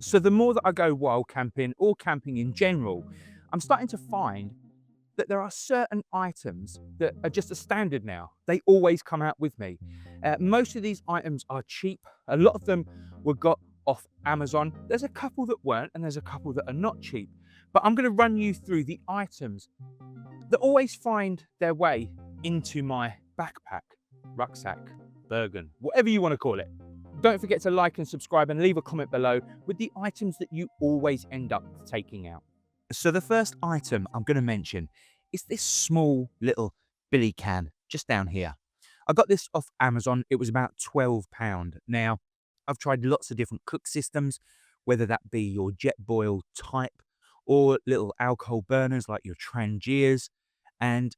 So the more that I go wild camping or camping in general, I'm starting to find that there are certain items that are just a standard now. They always come out with me. Most of these items are cheap. A lot of them were got off Amazon. There's a couple that weren't, and there's a couple that are not cheap. But I'm going to run you through the items that always find their way into my backpack, rucksack, Bergen, whatever you want to call it. Don't forget to like and subscribe and leave a comment below with the items that you always end up taking out. So the first item I'm going to mention is this small little billy can just down here. I got this off Amazon. It was about £12. Now, I've tried lots of different cook systems, whether that be your jet boil type or little alcohol burners like your Trangiers, and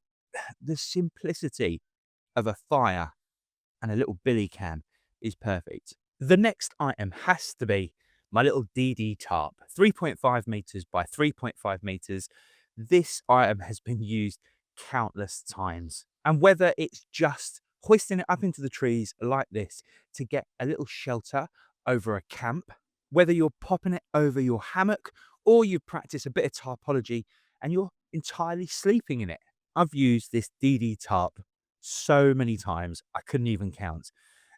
the simplicity of a fire and a little billy can is perfect. The next item has to be my little DD tarp, 3.5 meters by 3.5 meters. This item has been used countless times. And whether it's just hoisting it up into the trees like this to get a little shelter over a camp, whether you're popping it over your hammock or you practice a bit of tarpology and you're entirely sleeping in it. I've used this DD tarp so many times, I couldn't even count.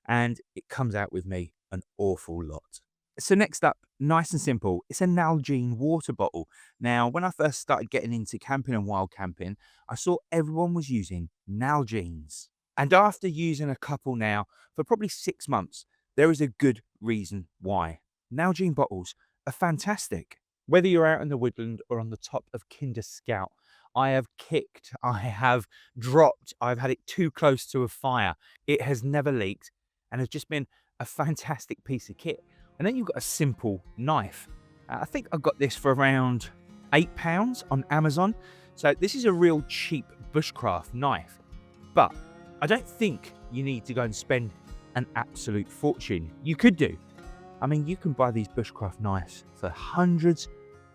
And it comes out with me an awful lot. So next up, nice and simple, it's a Nalgene water bottle. Now, when I first started getting into camping and wild camping, I saw everyone was using Nalgenes. And after using a couple now for probably 6 months, there is a good reason why. Nalgene bottles are fantastic. Whether you're out in the woodland or on the top of Kinder Scout, I have kicked, I have dropped, I've had it too close to a fire. It has never leaked and has just been a fantastic piece of kit. And then you've got a simple knife. I think I got this for around £8 on Amazon. So this is a real cheap bushcraft knife. But I don't think you need to go and spend an absolute fortune. You could do. I mean, you can buy these bushcraft knives for hundreds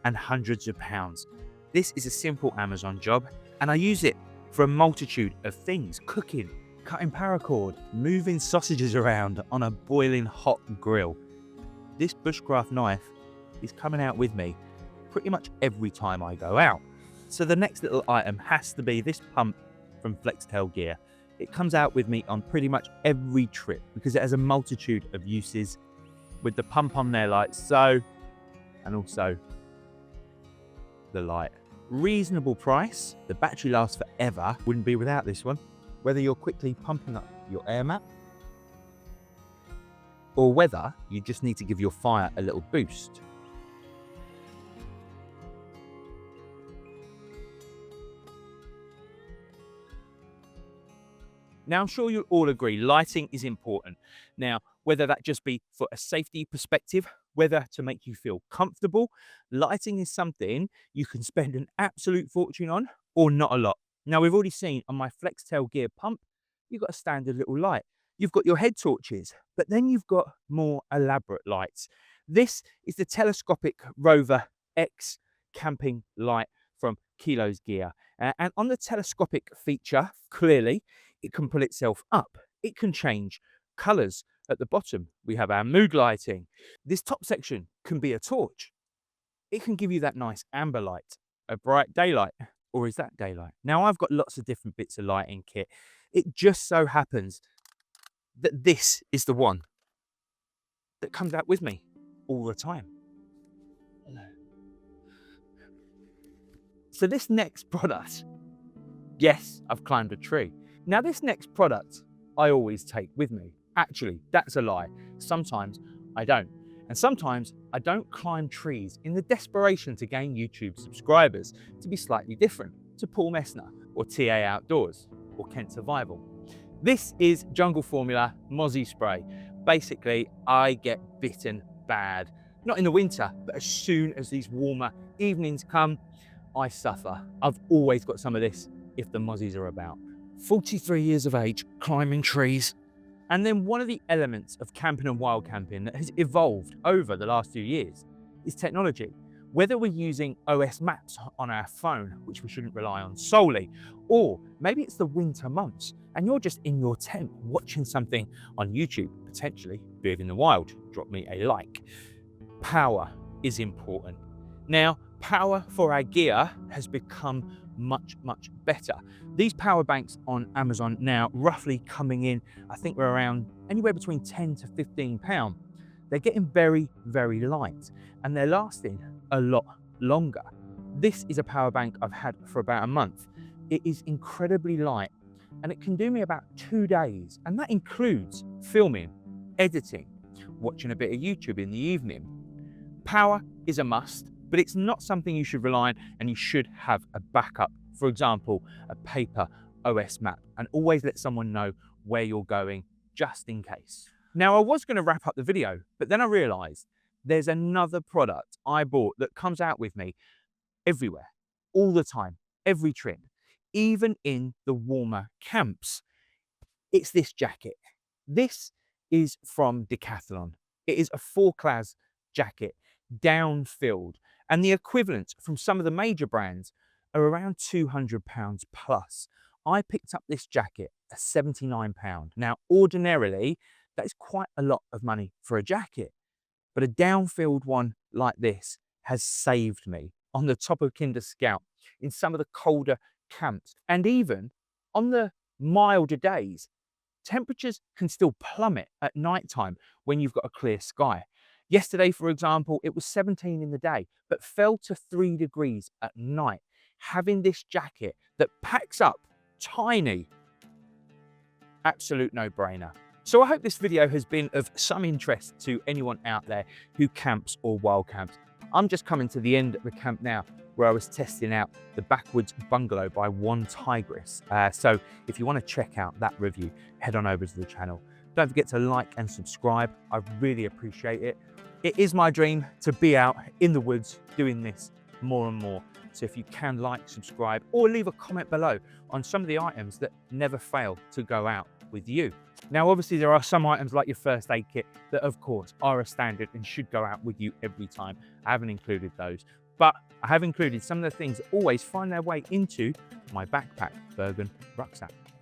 and hundreds of pounds. This is a simple Amazon job, and I use it for a multitude of things: cooking, cutting paracord, moving sausages around on a boiling hot grill. This bushcraft knife is coming out with me pretty much every time I go out. So the next little item has to be this pump from Flextail gear. It comes out with me on pretty much every trip because it has a multitude of uses, with the pump on there like so, and also the light. Reasonable price. The battery lasts forever. Wouldn't be without this one. Whether you're quickly pumping up your air mat or whether you just need to give your fire a little boost. Now, I'm sure you'll all agree lighting is important. Now, whether that just be for a safety perspective, whether to make you feel comfortable, lighting is something you can spend an absolute fortune on or not a lot. Now, we've already seen on my Flextail gear pump, you've got a standard little light. You've got your head torches, but then you've got more elaborate lights. This is the Telescopic Rover X camping light from Kilo's Gear. And on the telescopic feature, clearly, it can pull itself up. It can change colors. At the bottom, we have our mood lighting. This top section can be a torch. It can give you that nice amber light, a bright daylight, or is that daylight? Now, I've got lots of different bits of lighting kit. It just so happens that this is the one that comes out with me all the time. So this next product, yes, I've climbed a tree. Now, this next product I always take with me. Actually, that's a lie. Sometimes I don't. And sometimes I don't climb trees in the desperation to gain YouTube subscribers, to be slightly different to Paul Messner or TA Outdoors or Kent Survival. This is Jungle Formula Mozzie spray. Basically, I get bitten bad. Not in the winter, but as soon as these warmer evenings come, I suffer. I've always got some of this if the mozzies are about. 43 years of age, climbing trees. And then one of the elements of camping and wild camping that has evolved over the last few years is technology. Whether we're using OS maps on our phone, which we shouldn't rely on solely, or maybe it's the winter months and you're just in your tent watching something on YouTube, potentially being in the wild, drop me a like. Power is important. Now, power for our gear has become much better. These power banks on Amazon now roughly coming in, I think we're around anywhere between 10 to 15 pounds. They're getting very light, and they're lasting a lot longer. This is a power bank I've had for about a month. It is incredibly light, and it can do me about 2 days, and that includes filming, editing, watching a bit of YouTube in the evening. Power is a must, but it's not something you should rely on, and you should have a backup. For example, a paper OS map, and always let someone know where you're going just in case. Now, I was going to wrap up the video, but then I realized there's another product I bought that comes out with me everywhere, all the time, every trip, even in the warmer camps. It's this jacket. This is from Decathlon. It is a Forclaz jacket, down-filled, and the equivalents from some of the major brands are around £200 plus. I picked up this jacket at £79. Now, ordinarily, that is quite a lot of money for a jacket, but a down-filled one like this has saved me on the top of Kinder Scout, in some of the colder camps, and even on the milder days. Temperatures can still plummet at night time when you've got a clear sky. Yesterday, for example, it was 17 in the day, but fell to 3 degrees at night. Having this jacket that packs up tiny, absolute no-brainer. So I hope this video has been of some interest to anyone out there who camps or wild camps. I'm just coming to the end of the camp now, where I was testing out the Backwoods Bungalow by One Tigress. So if you want to check out that review, head on over to the channel. Don't forget to like and subscribe. I really appreciate it. It is my dream to be out in the woods doing this more and more. So if you can like, subscribe, or leave a comment below on some of the items that never fail to go out with you. Now, obviously, there are some items like your first aid kit that, of course, are a standard and should go out with you every time. I haven't included those, but I have included some of the things that always find their way into my backpack Bergen rucksack.